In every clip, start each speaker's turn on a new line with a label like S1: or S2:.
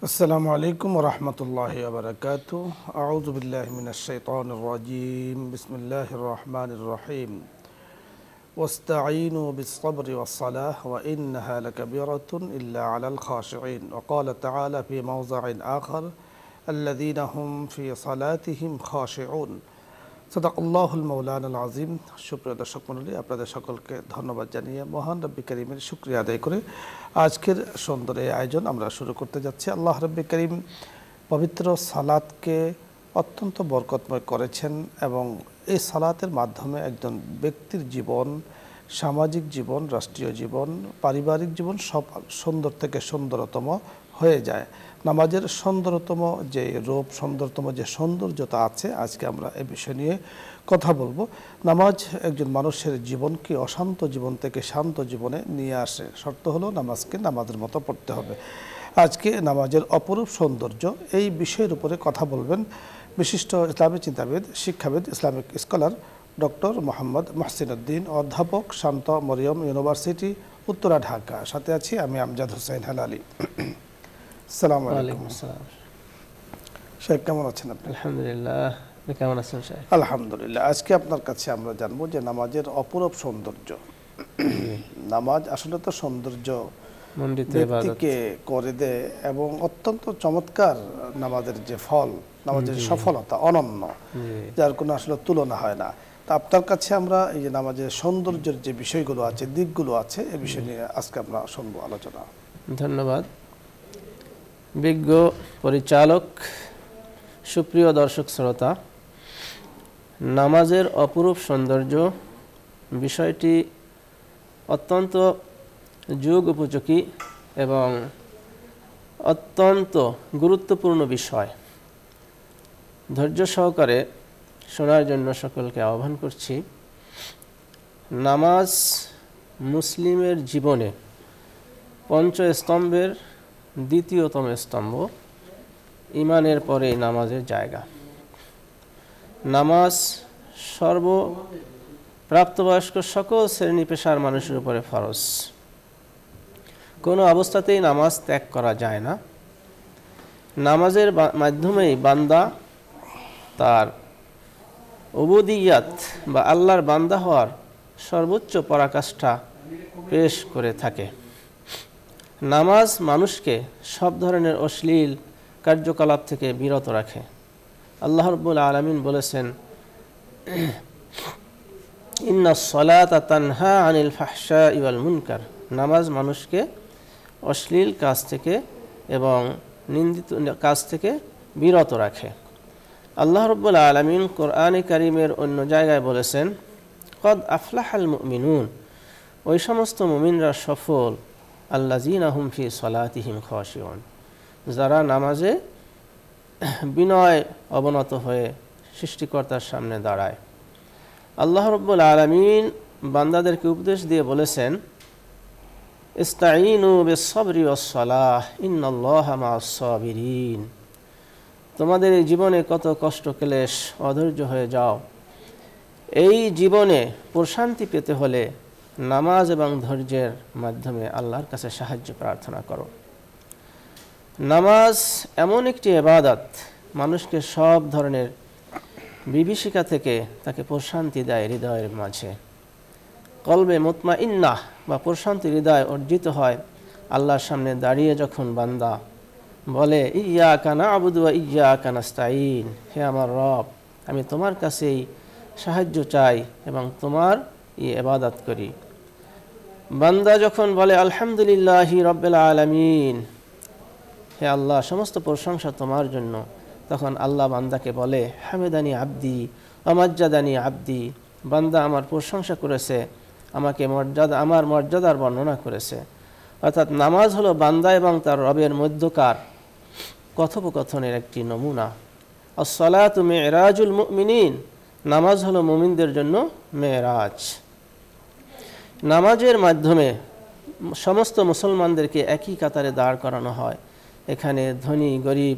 S1: আসসালামু আলাইকুম ওয়া রাহমাতুল্লাহি ওয়া বারাকাতুহু আউযু বিল্লাহি মিনাশ শাইতানির রাজীম বিসমিল্লাহির রহমানির রহিম ওয়াস্তাঈনু বিস-সাবরি ওয়াস-সালাহ ওয়া ইন্নাহা লাকাবীরাতুন ইল্লা আলাল খাশিঈন ওয়া ক্বালা তাআলা ফি মাওযি'in আখার আল্লাযীনা হুম ফি সালাতিহিম খাশিউন সাদাকাল্লাহুল মাওলানাল আযীম। সুপ্রিয় দর্শক মণ্ডলী, আপনাদের সকলকে ধন্যবাদ জানিয়ে মহান রব্বি করিমের শুকরিয়া আদায় করে আজকের সুন্দর এই আয়োজন আমরা শুরু করতে যাচ্ছি। আল্লাহ রব্বি করিম পবিত্র সালাতকে অত্যন্ত বরকতময় করেছেন এবং এই সালাতের মাধ্যমে একজন ব্যক্তির জীবন, সামাজিক জীবন, রাষ্ট্রীয় জীবন, পারিবারিক জীবন সব সুন্দর থেকে সুন্দরতম হয়ে যায়। নামাজের সুন্দরতম যে রূপ, সুন্দরতম যে সৌন্দর্যতা আছে, আজকে আমরা এই বিষয় নিয়ে কথা বলবো। নামাজ একজন মানুষের জীবনকে অশান্ত জীবন থেকে শান্ত জীবনে নিয়ে আসে। শর্ত হলো নামাজকে নামাজের মতো পড়তে হবে। আজকে নামাজের অপরূপ সৌন্দর্য এই বিষয়ের উপরে কথা বলবেন বিশিষ্ট ইসলামী চিন্তাবিদ, শিক্ষাবিদ, Islamic scholar doctor Mohammad Mohsin Uddin, অধ্যাপক, শান্ত মরিয়ম ইউনিভার্সিটি, উত্তরা, ঢাকা। সাথে আছি আমি আমজাদ হোসেন হেলালি। আসসালামু আলাইকুম। শেখ, কেমন আছেন আপনি?
S2: আলহামদুলিল্লাহ। কেমন আছেন শেখ?
S1: আলহামদুলিল্লাহ। আজকে আপনার কাছে আমরা জানবো যে নামাজের অপরূপ সৌন্দর্য। নামাজ আসলে তো সৌন্দর্য ব্যক্তিকে করে দেয় এবং অত্যন্ত চমৎকার নামাজের যে ফল, নামাজের সফলতা অনন্য, যার কোনো আসলে তুলনা হয় না। তা আপনার কাছে আমরা এই যে নামাজের সৌন্দর্যের যে বিষয়গুলো আছে, দিকগুলো আছে, এই বিষয় নিয়ে আজকে আমরা শুনবো আলোচনা।
S2: ধন্যবাদ। বিজ্ঞ পরিচালক, সুপ্রিয় দর্শক শ্রোতা, নামাজের অপরূপ সৌন্দর্য বিষয়টি অত্যন্ত যুগ উপযোগী এবং অত্যন্ত গুরুত্বপূর্ণ বিষয়। ধৈর্য সহকারে শোনার জন্য সকলকে আহ্বান করছি। নামাজ মুসলিমের জীবনে পঞ্চস্তম্ভের দ্বিতীয়তম স্তম্ভ। ইমানের পরে নামাজের জায়গা। নামাজ প্রাপ্তবয়স্ক সকল শ্রেণী পেশার মানুষের উপরে ফরজ। কোনো অবস্থাতেই নামাজ ত্যাগ করা যায় না। নামাজের মাধ্যমেই বান্দা তার উবুদিয়াত বা আল্লাহর বান্দা হওয়ার সর্বোচ্চ পরাকাষ্ঠা পেশ করে থাকে। নামাজ মানুষকে সব ধরনের অশ্লীল কার্যকলাপ থেকে বিরত রাখে। আল্লাহ রাব্বুল আলামিন বলেছেন, ইন্নাস সালাতা তানহা আনিল ফাহশাই ওয়াল মুনকার। নামাজ মানুষকে অশ্লীল কাজ থেকে এবং নিন্দিত কাজ থেকে বিরত রাখে। আল্লাহ রাব্বুল আলামিন কোরআনে কারীমের অন্য জায়গায় বলেছেন, কদ আফলাহাল মুমিনুন। ওই সমস্ত মুমিনরা সফল, আল্লাযীনা হুম ফি সালাতিহিম খাশিউন, যারা নামাজে বিনয় অবনত হয়ে সৃষ্টিকর্তার সামনে দাঁড়ায়। আল্লাহ রাব্বুল আলামিন বান্দাদেরকে উপদেশ দিয়ে বলেছেন, ইস্তাঈনু বিস-সাবরি ওয়াস-সালাহ ইন্নাল্লাহা মা'আস সাবিরিন। তোমাদের এই জীবনে কত কষ্ট ক্লেশ, অধৈর্য হয়ে যাও, এই জীবনে প্রশান্তি পেতে হলে নামাজ এবং ধৈর্যের মাধ্যমে আল্লাহর কাছে সাহায্য প্রার্থনা করো। নামাজ এমন একটি ইবাদত, মানুষকে সব ধরনের বিভীষিকা থেকে তাকে প্রশান্তি দেয় হৃদয়ের মাঝে। কলবে মুতমাইন্নাহ বা প্রশান্তি হৃদয় অর্জিত হয় আল্লাহর সামনে দাঁড়িয়ে যখন বান্দা বলে, ইয়্যাকা না'বুদু ওয়া ইয়্যাকা নাস্তাঈন। হে আমার রব, আমি তোমার কাছেই সাহায্য চাই এবং তোমার ইবাদত করি। বান্দা যখন বলে আলহামদুলিল্লাহি রাব্বিল আলামিন, হে আল্লাহ, সমস্ত প্রশংসা তোমার জন্য, তখন আল্লাহ বান্দাকে বলে, হামিদানি আবদি ওয়া মাজ্জাদানি আবদি। বান্দা আমার প্রশংসা করেছে, আমাকে আমার মর্যাদার বর্ণনা করেছে। অর্থাৎ নামাজ হলো বান্দা এবং তার রবের মধ্যকার কথোপকথনের একটি নমুনা। আস-সালাতু মি'রাজুল মুমিনিন। নামাজ হলো মুমিনদের জন্য মেরাজ। নামাজের মাধ্যমে সমস্ত মুসলমানদেরকে একই কাতারে দাঁড় করানো হয়। এখানে ধনী গরিব,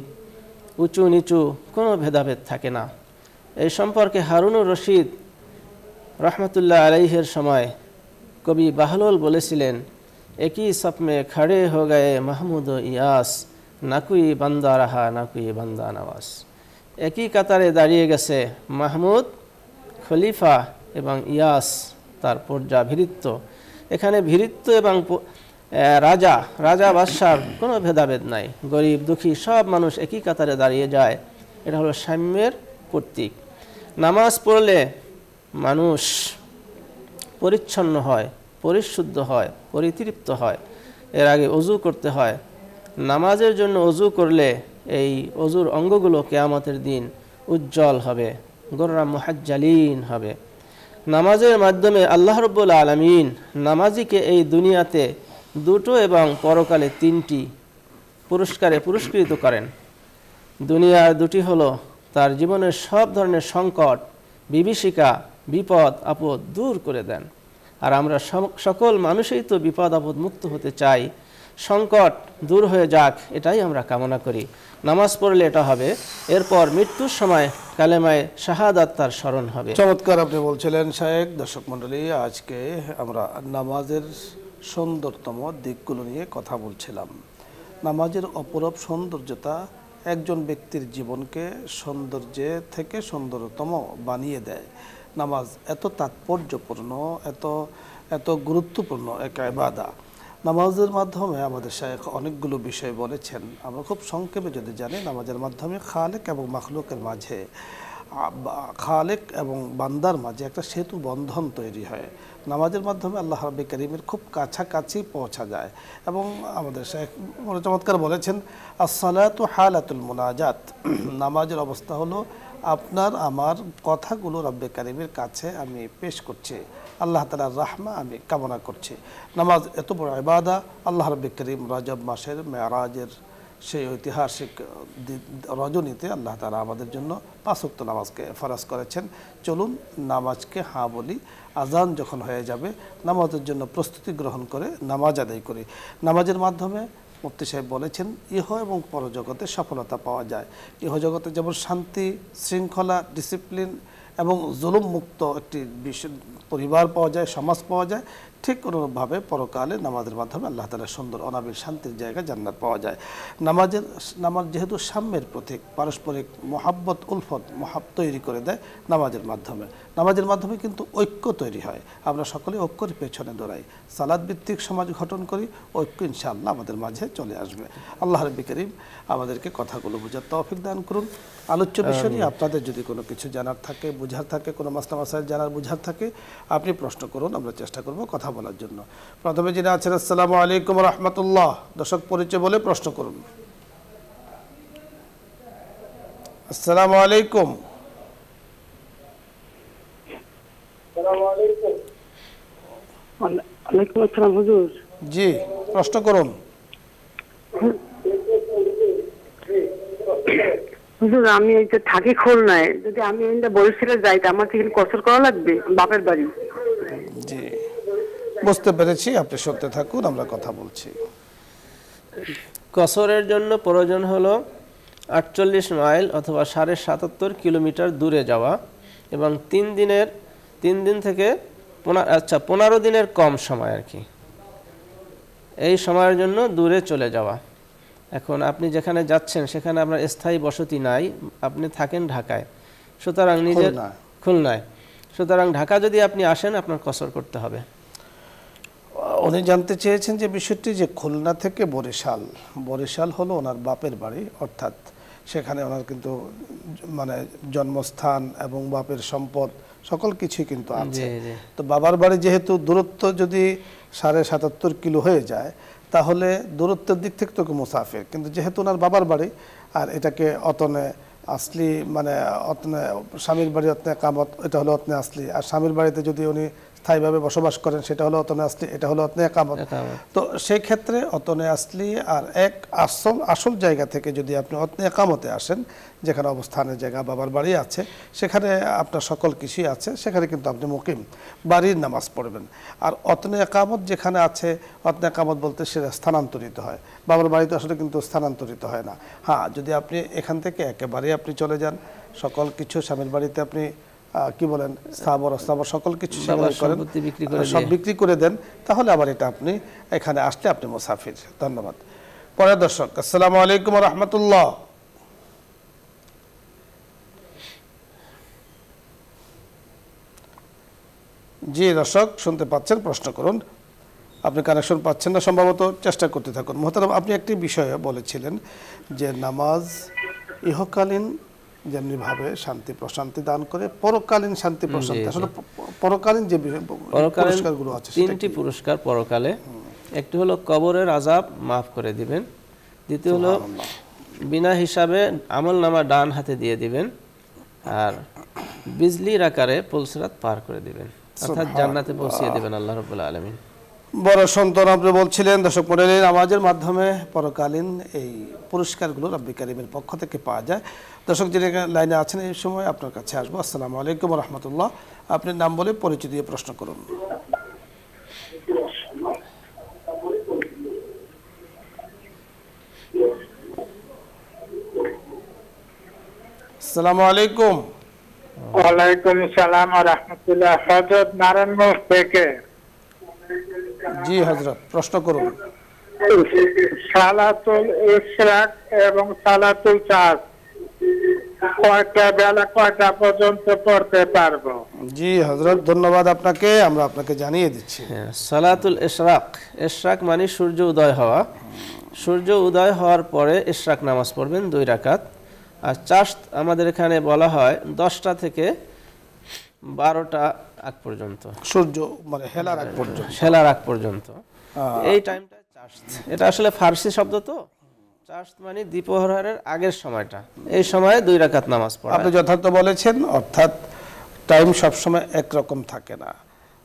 S2: উঁচু নিচু কোনো ভেদাভেদ থাকে না। এই সম্পর্কে হারুনুর রশিদ রহমতুল্লাহ আলাইহের সময় কবি বাহলোল বলেছিলেন, একই সপ মে খড়ে হো গয়ে মাহমুদ ও ইয়াস, না কুই বান্দা রাহা না কুই বান্দা নওয়াজ। একই কাতারে দাঁড়িয়ে গেছে মাহমুদ, খলিফা এবং ইয়াস তার পর্যা ভীরিত্ব। এখানে ভীরিত্ব এবং রাজা রাজা বাদশার কোনো ভেদাভেদ নাই, গরিব দুঃখী সব মানুষ একই কাতারে দাঁড়িয়ে যায়। এটা হলো সাম্যের প্রতীক। নামাজ পড়লে মানুষ পরিচ্ছন্ন হয়, পরিশুদ্ধ হয়, পরিতৃপ্ত হয়। এর আগে অজু করতে হয়। নামাজের জন্য অজু করলে এই অজুর অঙ্গগুলো কিয়ামতের দিন উজ্জ্বল হবে, গোররা মুহাজ্জালিন হবে। নামাজের মাধ্যমে আল্লাহ রাব্বুল আলামিন নামাজিকে এই দুনিয়াতে দুটো এবং পরকালে তিনটি পুরস্কারে পুরস্কৃত করেন। দুনিয়ার দুটি হলো তার জীবনের সব ধরনের সংকট, বিভীষিকা, বিপদ আপদ দূর করে দেন। আর আমরা সকল মানুষই তো বিপদ আপদ মুক্ত হতে চাই, সংকট দূর হয়ে যাক এটাই আমরা কামনা করি। নামাজ পড়লে এটা হবে। এরপর মৃত্যুর সময় কালেমায়ে শাহাদাত তার স্মরণ হবে।
S1: চমৎকার আপনি বলছিলেন শায়েখ। দর্শক মণ্ডলী, আজকে আমরা নামাজের সুন্দরতম দিকগুলো নিয়ে কথা বলছিলাম। নামাজের অপরূপ সৌন্দর্যতা একজন ব্যক্তির জীবনকে সৌন্দর্যে থেকে সুন্দরতম বানিয়ে দেয়। নামাজ এত তাৎপর্যপূর্ণ, এত গুরুত্বপূর্ণ এক ইবাদত। নামাজের মাধ্যমে আমাদের শায়েখ অনেকগুলো বিষয় বলেছেন। আমরা খুব সংক্ষেপে যদি জানি, নামাজের মাধ্যমে খালেক এবং মাখলুকের মাঝে, খালেক এবং বান্দার মাঝে একটা সেতু বন্ধন তৈরি হয়। নামাজের মাধ্যমে আল্লাহ রাব্বুল কারীমের খুব কাছাকাছি পৌঁছা যায়। এবং আমাদের শায়েখ বড় চমৎকার বলেছেন, as-সালাতু হালাতুল মুনাজাত। নামাজের অবস্থা হলো আপনার আমার কথাগুলো রাব্বুল কারীমের কাছে আমি পেশ করছি, আল্লাহ তাআলার রাহমা আমি কামনা করছি। নামাজ এত বড় ইবাদত। আল্লাহ রাব্বুল কারীম রজব মাসের মেরাজের সেই ঐতিহাসিক রজনীতে আল্লাহ তাআলা আমাদের জন্য 5 ওয়াক্ত নামাজকে ফরজ করেছেন। চলুন নামাজকে হ্যাঁ বলি। আজান যখন হয়ে যাবে নামাজের জন্য প্রস্তুতি গ্রহণ করে নামাজ আদায় করি। নামাজের মাধ্যমে মুফতি সাহেব বলেছেন ইহ এবং পরজগতে সফলতা পাওয়া যায়। ইহ জগতে যেমন শান্তি, শৃঙ্খলা, ডিসিপ্লিন এবং জুলুম মুক্ত একটি পরিবার পাওয়া যায়, সমাজ পাওয়া যায়, ঠিক অনুরূপভাবে পরকালে নামাজের মাধ্যমে আল্লাহ তাআলার সুন্দর অনাবিল শান্তির জায়গা জান্নাত পাওয়া যায়। নামাজ যেহেতু সাম্যের প্রতীক, পারস্পরিক মহাব্বত উলফত তৈরি করে দেয় নামাজের মাধ্যমে। নামাজের মাধ্যমে কিন্তু ঐক্য তৈরি হয়। আমরা সকলে ঐক্যের পেছনে দৌড়াই, সালাত ভিত্তিক সমাজ গঠন করি, ঐক্য ইনশাআল্লাহ আমাদের মাঝে চলে আসবে। আল্লাহ রাব্বুল কারীম আমাদেরকে কথাগুলো বোঝার তৌফিক দান করুন। আলোচ্য বিষয় নিয়ে আপনাদের যদি কোনো কিছু জানার থাকে, বুঝার থাকে, কোনো মাসলা মাসাইল জানার বুঝার থাকে, আপনি প্রশ্ন করুন, আমরা চেষ্টা করব কথা বলার জন্য। প্রথমে যিনি আছেন, আসসালামু আলাইকুম ওয়া রাহমাতুল্লাহ। দর্শক পরিচয় বলে প্রশ্ন করুন। আসসালামু আলাইকুম।
S3: ওয়ালাইকুম আসসালাম হুজুর।
S1: জি, প্রশ্ন করুন।
S3: হুজুর, আমি এই যে থাকি খুলনায়, যদি আমি বরিশালে যাই, আমার কি কসর করা লাগবে? বাপের বাড়ি।
S1: জি, বুঝতে পেরেছি। আপনি সত্যি থাকুন, আমরা কথা বলছি।
S2: কসরের জন্য প্রয়োজন হলো 48 মাইল অথবা 77.5 কিলোমিটার দূরে যাওয়া এবং 3 দিন থেকে 15 দিনের কম সময় আর কি, এই সময়ের জন্য দূরে চলে যাওয়া। এখন আপনি যেখানে যাচ্ছেন সেখানে আপনার স্থায়ী বসতি নাই, আপনি থাকেন ঢাকায়, সুতরাং নিজের খুলনায়, সুতরাং ঢাকা যদি আপনি আসেন আপনার কসর করতে হবে।
S1: উনি জানতে চেয়েছেন যে বিষয়টি যে খুলনা থেকে বরিশাল হলো ওনার বাপের বাড়ি, অর্থাৎ সেখানে ওনার কিন্তু মানে জন্মস্থান এবং বাপের সম্পদ সকল কিছুই কিন্তু আছে। তো বাবার বাড়ি যেহেতু দূরত্ব যদি 77.5 কিলো হয়ে যায়, তাহলে দূরত্বের দিক থেকে তো মুসাফির, কিন্তু যেহেতু ওনার বাবার বাড়ি আর এটাকে অতনে আসলি মানে অতনে স্বামীর বাড়ি অতনে কামত, এটা হলো অতনে আসলি। আর স্বামীর বাড়িতে যদি উনি স্থায়ীভাবে বসবাস করেন সেটা হলো অতনে আসলি, এটা হলো অতনে কামত। তো সেই ক্ষেত্রে অতনে আসলি আর এক আসল জায়গা থেকে যদি আপনি অতনে কামতে আসেন, যেখানে অবস্থানের জায়গা বাবার বাড়ি আছে, সেখানে আপনার সকল কিছুই আছে, সেখানে কিন্তু আপনি মুকিম বাড়ির নামাজ পড়বেন। আর অতনে একামত যেখানে আছে, অতনে একামত বলতে সেটা স্থানান্তরিত হয়, বাবার বাড়িতে আসলে কিন্তু স্থানান্তরিত হয় না। হ্যাঁ, যদি আপনি এখান থেকে একেবারে আপনি চলে যান, সকল কিছু স্বামীর বাড়িতে আপনি কি বলেন স্থাবর সকল কিছু সব বিক্রি করে দেন, তাহলে আবার এটা আপনি এখানে আসলে আপনি মুসাফির। ধন্যবাদ। পরের দর্শক, আসসালামু আলাইকুম ওয়া রাহমাতুল্লাহ। জি দর্শক, শুনতে পাচ্ছেন, প্রশ্ন করুন। আপনি কানেকশন পাচ্ছেন না সম্ভবত, চেষ্টা করতে থাকুন। মোহতারাম, আপনি একটি বিষয়ে বলেছিলেন যে নামাজ ইহকালীন যেমনিভাবে শান্তি প্রশান্তি দান করে, পরকালীন শান্তি প্রশান্তি, আসলে পরকালীন যে পুরস্কারগুলো আছে,
S2: তিনটি পুরস্কার পরকালে। একটি হলো কবরের আযাব মাফ করে দিবেন, দ্বিতীয় হলো বিনা হিসাবে আমলনামা ডান হাতে দিয়ে দিবেন, আর বিজলির আকারে পুলসিরাত পার করে দিবেন, অর্থাৎ জান্নাতে পৌঁছিয়ে দিবেন আল্লাহ রাব্বুল আলামিন।
S1: বড় সন্তান আপনি বলছিলেন, দর্শক মণ্ডলী, নামাজের মাধ্যমে পরকালীন এই পুরস্কারগুলো রব্বি কারীমের পক্ষ থেকে পাওয়া যায়। দর্শক যিনি লাইনে আছেন, এই সময় আপনার কাছে আসবো। আসসালামু আলাইকুম ওয়া রাহমাতুল্লাহ। আপনি নাম বলে পরিচয় দিয়ে প্রশ্ন করুন। আসসালামু আলাইকুম।
S4: ওয়ালাইকুম আসসালাম ওয়া রাহমাতুল্লাহ। হযরত নারায়ণগঞ্জ থেকে।
S1: জি হযরত, প্রশ্ন করুন।
S4: সালাতুল ইশরাক এবং সালাতুল চাঁদ কয়টা বেলা কয়টা পর্যন্ত পড়তে পারবো?
S1: জি হযরত, ধন্যবাদ আপনাকে, আমরা আপনাকে জানিয়ে দিচ্ছি।
S2: সালাতুল ইশরাক, ইশরাক মানে সূর্য উদয় হওয়া। সূর্য উদয় হওয়ার পরে ইশরাক নামাজ পড়বেন 2 রাকাত। আর চাশত আমাদের এখানে বলা হয় 10টা থেকে 12টা আগ পর্যন্ত,
S1: সূর্য মানে হেলার আগ পর্যন্ত,
S2: হেলার আগ পর্যন্ত এই টাইমটা চাশত। এটা আসলে ফার্সি শব্দ, তো চাশত মানে দ্বিপ্রহরের আগের সময়টা, এই সময়ে 2 রাকাত নামাজ পড়া।
S1: আপনি যথার্থ বলেছেন, অর্থাৎ টাইম সবসময় একরকম থাকে না,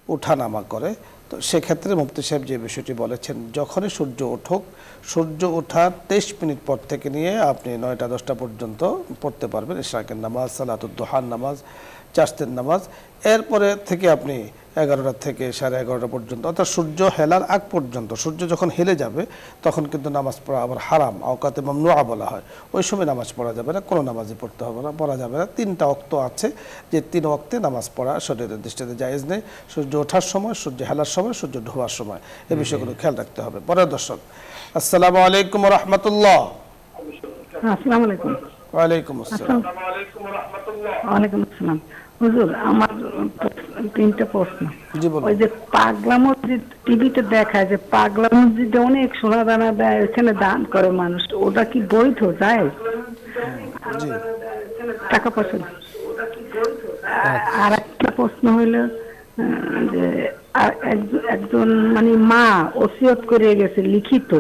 S1: উঠানামা করে। তো সেক্ষেত্রে মুফতি সাহেব যে বিষয়টি বলেছেন, যখনই সূর্য উঠুক, সূর্য ওঠার 23 মিনিট পর থেকে নিয়ে আপনি 9টা 10টা পর্যন্ত পড়তে পারবেন ইশরাকের নামাজ, সালাতুদ দুহার নামাজ, চাশতের নামাজ। এরপরে থেকে আপনি 11টা থেকে 11:30 পর্যন্ত, অর্থাৎ সূর্য হেলার আগ পর্যন্ত। সূর্য যখন হেলে যাবে তখন কিন্তু নামাজ পড়া আবার হারাম, আওকাতে মামনুআ বলা হয়। ওই সময় নামাজ পড়া যাবে না, কোনো নামাজই পড়তে হবে না, পড়া যাবে না। 3টা ওয়াক্ত আছে, যে 3 ওয়াক্তে নামাজ পড়া শরীরের দৃষ্টিতে জায়েজ নেই। সূর্য ওঠার সময়, সূর্য হেলার সময়, সূর্য ডোবার সময়, এই বিষয়গুলো খেয়াল রাখতে হবে। পরের দর্শক, আসসালামু আলাইকুম ওয়া রাহমাতুল্লাহ।
S3: আসসালামু আলাইকুম।
S1: ওয়ালাইকুম আসসালাম।
S3: ওয়ালাইকুম আসসালাম। হুজুর, আমার 3টা প্রশ্ন।
S1: জি বলুন।
S3: ওই যে পাগলা মসজিদ টিভিতে দেখায়, যে পাগলা মসজিদে অনেক সোনা দানা দেয়, ওখানে দান করে মানুষ, ওটা কি বৈধ যায়?
S1: জি,
S3: টাকা পয়সা। আর একটা প্রশ্ন হইল যে একজন মানে মা ওসিয়ত করে গেছে লিখিত,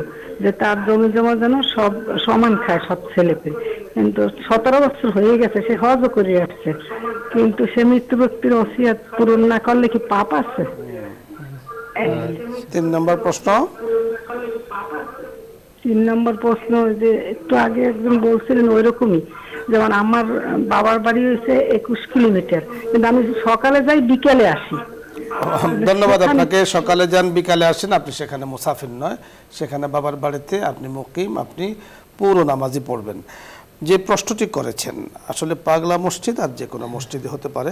S3: যে তার জমি জমা যেন সব সমান খায় সব ছেলে পেয়ে, কিন্তু 17 বছর হয়ে গেছে, সে হজও করে আসছে, কিন্তু সে মৃত্যু ব্যক্তির ওসিয়ত পূরণ না করলে কি পাপ আছে?
S1: 3 নম্বর প্রশ্ন।
S3: 3 নম্বর প্রশ্ন, যে একটু আগে একজন বলছিলেন ওই রকমই, যেমন আমার বাবার বাড়ি হয়েছে 21 কিলোমিটার, কিন্তু আমি সকালে যাই বিকেলে আসি।
S1: ধন্যবাদ আপনাকে। সকালে যান, বিকালে আসেন, আপনি সেখানে মুসাফির নয়, সেখানে বাবার বাড়িতে আপনি মুকিম, আপনি পুরো নামাজই পড়বেন। যে প্রশ্নটি করেছেন, আসলে পাগলা মসজিদ আর যে কোনো মসজিদে হতে পারে,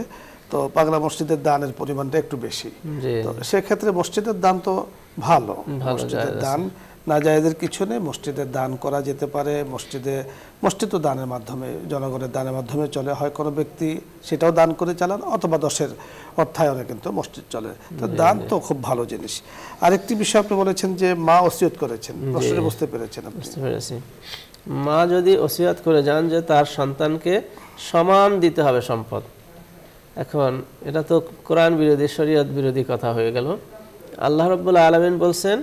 S1: তো পাগলা মসজিদের দানের পরিমাণটা একটু বেশি, তো সেক্ষেত্রে মসজিদের দান তো ভালো, মসজিদের দান নাজায়েজের কিছু নেই, মসজিদের দান করা যেতে পারে। মসজিদ তো দানের মাধ্যমে, জনগণের দানের মাধ্যমে চলে, হয় কোনো ব্যক্তি সেটাও দান করে চালান, অথবা 10-এর অর্থায়নে কিন্তু মসজিদ চলে। তো দান তো খুব ভালো জিনিস। আরেকটি বিষয় আপনি বলেছেন যে মা ওসিয়ত করেছেন, প্রশ্নটা বুঝতে পেরেছেন?
S2: বুঝতে পেরেছি। মা যদি ওসিয়ত করে যান যে তার সন্তানকে সমান দিতে হবে সম্পদ, এখন এটা তো কোরআন বিরোধী, শরীয়ত বিরোধী কথা হয়ে গেল। আল্লাহ রাব্বুল আলামিন বলছেন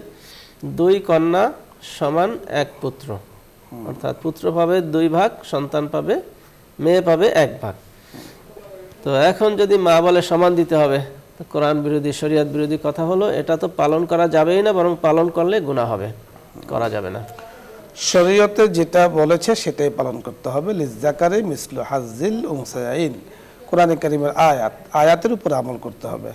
S2: 2 কন্যা সমান 1 পুত্র, অর্থাৎ পুত্র পাবে 2 ভাগ, সন্তান পাবে, মেয়ে পাবে 1 ভাগ। তো এখন যদি মা বলে সমান দিতে হবে, তো কোরআন বিরোধী, শরীয়ত বিরোধী কথা হলো। এটা তো পালন করা যাবেই না, বরং পালন করলে গুনাহ হবে, করা যাবে না।
S1: শরীয়তে যেটা বলেছে সেটাই পালন করতে হবে। লিজ্জাকারি মিসলু হাজ্জিল উনসায়াইন, কোরআনে কারীমের আয়াতের উপরে আমল করতে হবে।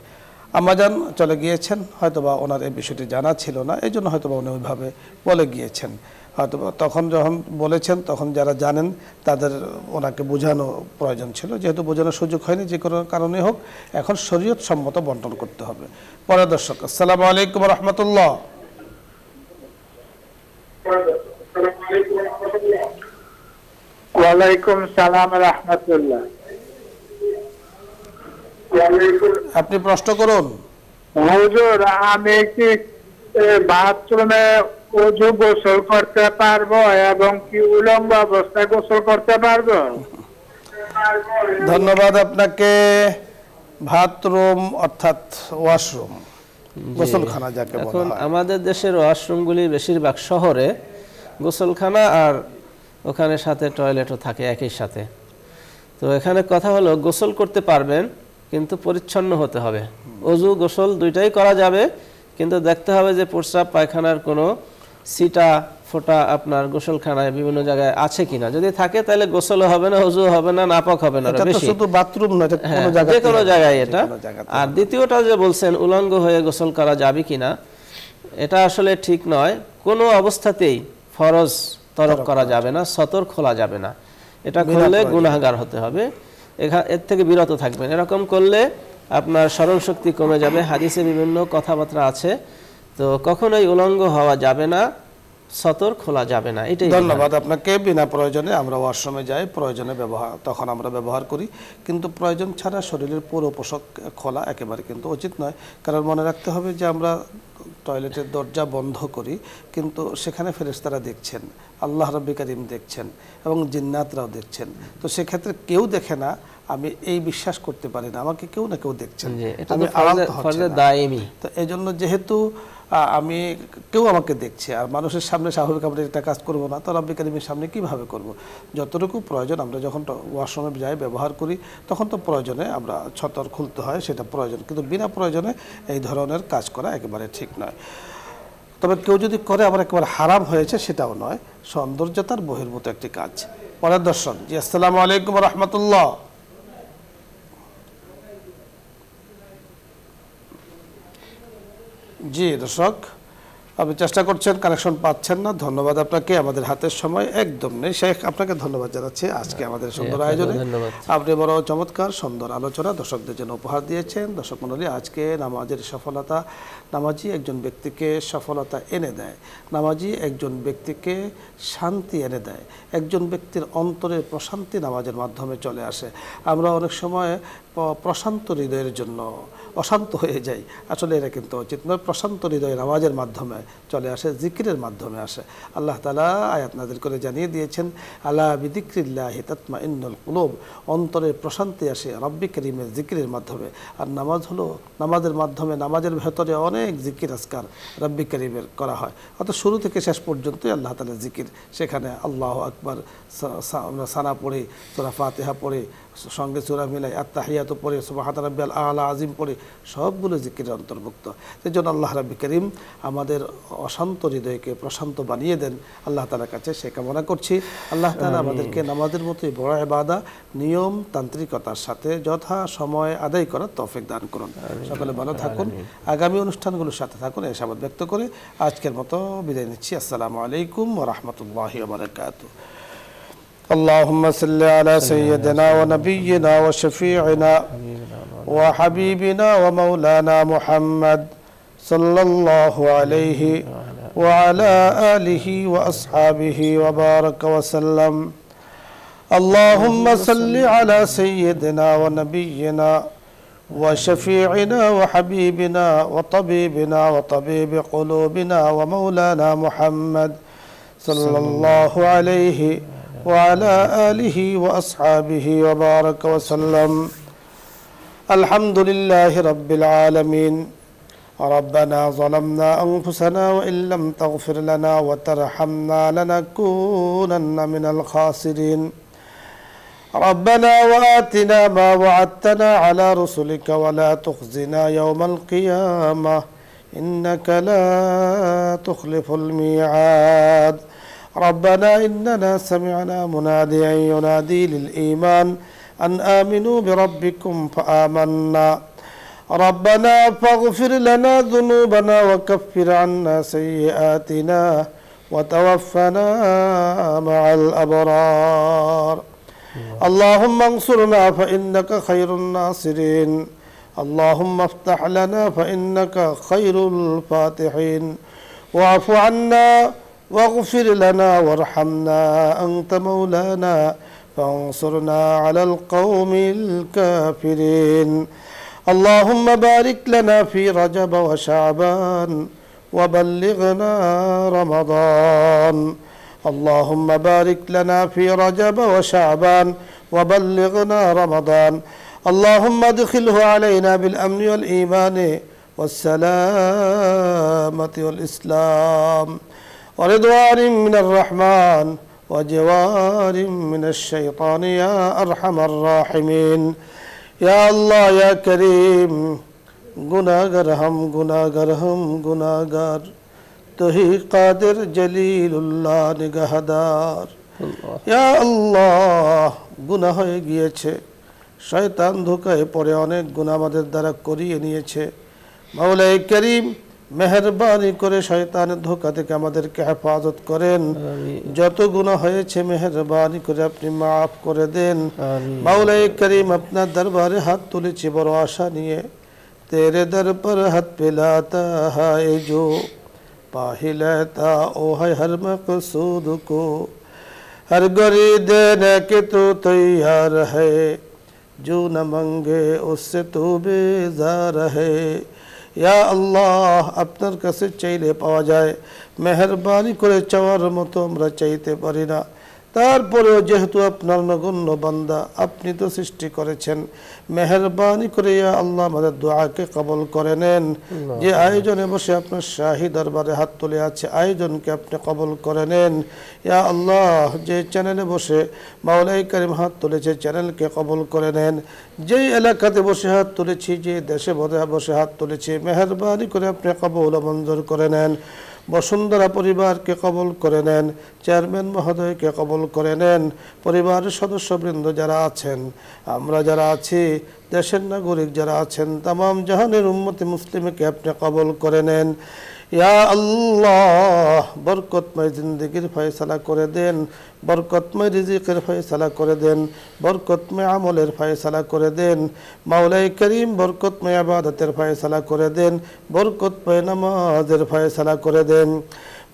S1: আম্মাজান চলে গিয়েছেন, হয়তোবা ওনার এই বিষয়টি জানা ছিল না, এই জন্য হয়তোবা উনি ওইভাবে বলে গিয়েছেন। হয়তোবা তখন যখন বলেছেন, তখন যারা জানেন তাদের ওনাকে বোঝানো প্রয়োজন ছিল, যেহেতু বোঝানোর সুযোগ হয়নি, যে কোনো কারণে হোক, এখন শরীয়ত সম্মত বন্টন করতে হবে। পরে দর্শক, আসসালামু আলাইকুম ওয়া রাহমাতুল্লাহ।
S4: ওয়ালাইকুম সালাম রাহমাতুল্লাহ।
S1: আপনি প্রশ্ন করুন।
S4: হুজুর, আমি কি বাথরুমে ওযু গোসল করতে পারবো এবং কি উলঙ্গ অবস্থায় গোসল করতে পারবো?
S1: ধন্যবাদ আপনাকে। বাথরুম অর্থাৎ ওয়াশরুম, গোসলখানা যাকে বলা
S2: এখন
S1: হয়।
S2: আমাদের দেশের ওয়াশরুমগুলি বেশিরভাগ শহরে গোসলখানা আর ওখানে সাথে টয়লেটও থাকে একই সাথে। তো এখানে কথা হলো গোসল করতে পারবেন, কিন্তু পরিচ্ছন্ন হতে হবে। ওযু গোসল দুইটাই করা যাবে, কিন্তু দেখতে হবে যে প্রস্রাব পায়খানার কোনো সিটা ফোঁটা আপনার গোসলখানায় বিভিন্ন জায়গায় আছে কিনা। যদি থাকে তাহলে গোসলও হবে না, ওযু হবে না, নাপাক হবে না।
S1: এটা তো
S2: বেশি
S1: শুধু বাথরুম না, এটা কোনো
S2: যে
S1: জায়গায়,
S2: কোনো জায়গায় এটা।
S1: কোনো জায়গাতে
S2: আর দ্বিতীয়টা যে বলছেন উলঙ্গ হয়ে গোসল করা যাবে কিনা, এটা আসলে ঠিক নয়। কোনো অবস্থাতেই ফরজ তরক করা যাবে না, সতর খোলা যাবে না। এটা করলে গুনাহগার হতে হবে, এর থেকে বিরত থাকবেন। এরকম করলে আপনার স্মরণ শক্তি কমে যাবে। হাদিসে বিভিন্ন কথাবার্তা আছে, তো কখনোই উলঙ্গ হওয়া যাবে না, সতর খোলা যাবে না। এটাই
S1: ধন্যবাদ আপনাকে। বিনা প্রয়োজনে আমরা ওয়াশরুমে যাই, প্রয়োজনে তখন আমরা ব্যবহার করি, কিন্তু প্রয়োজন ছাড়া শরীরের পুরো পোশাক খোলা একেবারে কিন্তু উচিত নয়। কারণ মনে রাখতে হবে যে আমরা টয়লেটের দরজা বন্ধ করি, কিন্তু সেখানে ফেরেশতারা দেখছেন, আল্লাহ রাব্বুল কারীম দেখছেন এবং জিন্নাতরাও দেখছেন। তো সেক্ষেত্রে কেউ দেখে না, আমি এই বিশ্বাস করতে পারি না, আমাকে কেউ না কেউ দেখছেন। আমি
S2: ফরজে দায়েমি।
S1: তো এই জন্য যেহেতু আমি কেউ আমাকে দেখছে আর মানুষের সামনে স্বাভাবিক আমরা একটা কাজ করব না, তো রাব্বুল কারীমের সামনে কিভাবে করব? যতটুকু প্রয়োজন আমরা যখন ওয়াশরুমে যাই ব্যবহার করি, তখন তো প্রয়োজনে আমরা ছতর খুলতে হয়, সেটা প্রয়োজন, কিন্তু বিনা প্রয়োজনে এই ধরনের কাজ করা একেবারে ঠিক নয়। তবে কেউ যদি করে আবার একেবারে হারাম হয়েছে সেটাও নয়, সৌন্দর্যতার বহির্ভূত একটি কাজ। পরের দর্শন। জি, আসসালামু আলাইকুম ওয়া রাহমাতুল্লাহ। জি দর্শক, আপনি চেষ্টা করছেন, কানেকশন পাচ্ছেন না। ধন্যবাদ আপনাকে। আমাদের হাতের সময় একদম নেই। শেখ, আপনাকে ধন্যবাদ জানাচ্ছি আজকে আমাদের সুন্দর আয়োজনে। আপনি বড় চমৎকার সুন্দর আলোচনা দর্শকদের জন্য উপহার দিয়েছেন। দর্শক মণ্ডলী, আজকে নামাজের সফলতা, নামাজি একজন ব্যক্তিকে সফলতা এনে দেয়, নামাজি একজন ব্যক্তিকে শান্তি এনে দেয়, একজন ব্যক্তির অন্তরের প্রশান্তি নামাজের মাধ্যমে চলে আসে। আমরা অনেক সময় প্রশান্ত হৃদয়ের জন্য অশান্ত হয়ে যাই, আসলে এটা কিন্তু উচিত নয়। প্রশান্ত হৃদয় নামাজের মাধ্যমে চলে আসে, জিকিরের মাধ্যমে আসে। আল্লাহ তাআলা আয়াত নাযিল করে জানিয়ে দিয়েছেন, আলা বিযিকরিল্লাহি তাতমাইন্নুল কুলুব, অন্তরের প্রশান্তি আসে রাব্বি কারীমের জিকিরের মাধ্যমে। আর নামাজ হলো, নামাজের মাধ্যমে, নামাজের ভেতরে অনেক জিকির আজকার রাব্বি কারীমের করা হয়। অর্থাৎ শুরু থেকে শেষ পর্যন্তই আল্লাহ তাআলার জিকির। সেখানে আল্লাহু আকবার আমরা সানা পড়ি, সূরা ফাতিহা পড়ি, সঙ্গে সূরা মিলাই আত-তাহিয়াত পড়ি, সুবহান রাব্বিয়াল আলা আজিম পড়ি, সবগুলো জিকিরের অন্তর্ভুক্ত। সেজন্য আল্লাহ রাব্বুল কারীম আমাদের অশান্ত হৃদয়কে প্রশান্ত বানিয়ে দেন, আল্লাহ তাআলার কাছে সে কামনা করছি। আল্লাহ তাআলা আমাদেরকে নামাজের মতোই বড় ইবাদত নিয়ম তান্ত্রিকতার সাথে যথা সময়ে আদায় করার তৌফিক দান করুন। সকলে ভালো থাকুন, আগামী অনুষ্ঠানগুলোর সাথে থাকুন, এই আশাবাদ ব্যক্ত করে আজকের মতো বিদায় নিচ্ছি। আসসালামু আলাইকুম ওয়া রাহমাতুল্লাহি ওয়া বারাকাতুহু। اللهم صل على سيدنا ونبينا وشفيعنا وحبيبنا ومولانا محمد صلى الله عليه وعلى آله وأصحابه وبارك وسلم. اللهم صل على سيدنا ونبينا وشفيعنا وحبيبنا وطبيبنا وطبيب قلوبنا ومولانا محمد صلى الله عليه وعلى آله وأصحابه وبارك وسلم. الحمد لله رب العالمين. ربنا ظلمنا أنفسنا وإن لم تغفر لنا وترحمنا لنكونن من الخاسرين. ربنا وآتنا ما وعدتنا على رسلك ولا تخزنا يوم القيامة إنك لا تخلف الميعاد. ربنا إننا سمعنا مناديا ينادي للإيمان أن آمنوا بربكم فآمنا. ربنا فاغفر لنا ذنوبنا وكفر عنا سيئاتنا وتوفنا مع الأبرار. اللهم انصرنا فإنك خير الناصرين. اللهم افتح لنا فإنك خير الفاتحين. واعف عنا واغفر لنا وارحمنا أنت مولانا فانصرنا على القوم الكافرين اللهم بارك لنا في رجب وشعبان وبلغنا رمضان اللهم بارك لنا في رجب وشعبان وبلغنا رمضان اللهم ادخله علينا بالأمن والإيمان والسلامة والإسلام ورضوان من الرحمن وجوار من الشيطان يا أرحم الراحمين يا الله يا كريم गुनाहगार हम गुनाहगार तुही कादिर जलीलुल्लाह निगाहदार या अल्लाह गुनाह হয়ে গিয়েছে শয়তান ধোঁকায় পড়ে অনেক গুনাহ আমাদের দ্বারা করিয়ে নিয়েছে মাওলাই করিম মেহেরবানি করে শয়তানের ধোঁকা থেকে আমাদেরকে হেফাজত করেন যত গুনাহ হয়েছে মেহেরবানি করে আপনি maaf করে দেন মাওলাই করিম আপনার দরবারে হাত তুলেছি বড় আশা নিয়ে तेरे दर पर हाथ फैलाता है जो पा ही लेता ओ है हर मकसूद को हर गरी देने के तो तैयार है जो न मंगे उससे तो बेजार है या अल्लाह আপনার কাছে চাইলে পাওয়া যায় মেহেরবানি করে চাওয়ার মতো আমরা চাইতে পারি না তারপরেও যেহেতু আপনার নগণ্য বান্দা আপনি তো সৃষ্টি করেছেন মেহেরবানি করে ইয়া আল্লাহ আমাদের দোয়াকে কবুল করে নেন যে আয়োজনে বসে আপনার শাহী দরবারে হাত তুলে আছে আয়োজনকে আপনি কবুল করে নেন ইয়া আল্লাহ যে চ্যানেলে বসে মাওলাই করিম হাত তুলেছে চ্যানেলকে কবুল করে নেন যেই এলাকাতে বসে হাত তুলেছি যে দেশে বসে হাত তুলেছি মেহেরবানি করে আপনি কবুল মঞ্জুর করে নেন বসুন্ধরা পরিবারকে কবুল করে নেন চেয়ারম্যান মহোদয়কে কবুল করে নেন পরিবারের সদস্যবৃন্দ যারা আছেন আমরা যারা আছি দেশের নাগরিক যারা আছেন तमाम জাহানের উম্মতে মুসলিমকে আপনি কবুল করে নেন ইয়া আল্লাহ বরকতময় জিন্দেগির ফয়সালা করে দেন বরকতময় রিজিকের ফয়সালা করে দেন বরকতময় আমলের ফয়সালা করে দেন মাওলাই করিম বরকতময় ইবাদতের ফয়সালা করে দেন বরকতময় নামাজের ফয়সালা করে দেন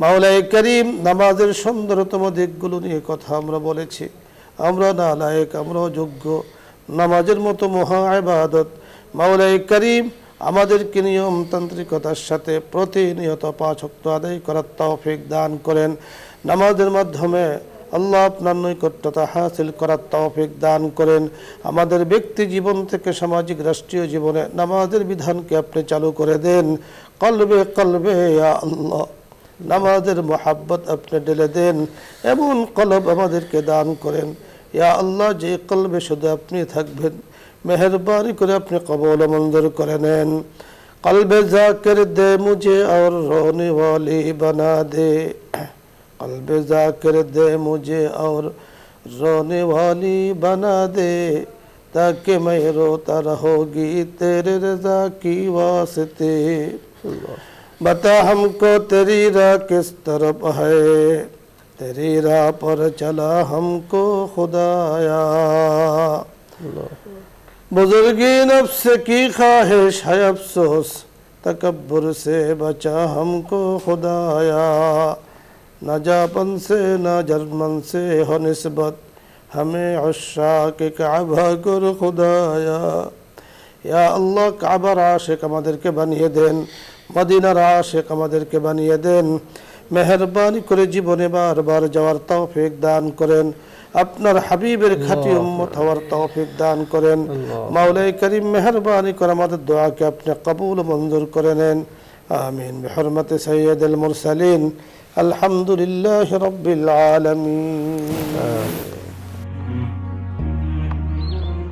S1: মাওলাই করিম নামাজের সুন্দরতম দিকগুলো নিয়ে কথা আমরা বলেছি আমরা নালায়েক আমরা যোগ্য নামাজের মতো মহা ইবাদত মাওলাই করিম আমাদেরকে নিয়মতান্ত্রিকতার সাথে প্রতিনিয়ত 5 ওয়াক্ত আদায় করার তৌফিক দান করেন নামাজের মাধ্যমে আল্লাহ আপনার নৈকট্যতা হাসিল করার তৌফিক দান করেন আমাদের ব্যক্তি জীবন থেকে সামাজিক রাষ্ট্রীয় জীবনে নামাজের বিধানকে আপনি চালু করে দেন কলবে কলবে ইয়া আল্লাহ নামাজের মোহাব্বত আপনি ঢেলে দেন এমন কলব আমাদেরকে দান করেন ইয়া আল্লাহ যে কলবে শুধু আপনি থাকবেন मेहरबानी करे अपने कबूल मंजूर कर नेन कल्ब जाकिर दे मुझे और रोने वाली बना दे कल्ब जाकिर दे मुझे और रोने वाली बना दे ताकि मैं रोता रहोगी तेरे रज़ा की वास्ते बता हमको तेरी राह किस तरफ है तेरी राह पर चला हमको खुदाया बुजुर्गी नफ्स की ख्वाहिश है अफसोस तकब्बुर से बचा हमको खुदाया न जापन से न जर्मन से हो निस्बत हमें उश्शाक काबा कर खुदाया या अल्लाह काबार आशिक আমাদেরকে বানিয়ে দেন মদিনার আশিক আমাদেরকে বানিয়ে দেন মেহেরবানি করে জীবনে বারবার যাওয়ার তৌফিক দান করেন আপনার হাবিবের খাঁটি উম্মত হওয়ার তৌফিক দান করেন মাওলাই করিম মেহেরবানি করে আমাদের দোয়াকে আপনি কবুল মঞ্জুর করে নেন আমিন বিহরমতে সাইয়্যিদুল মুরসালিন আলহামদুলিল্লাহি রাব্বিল আলামিন।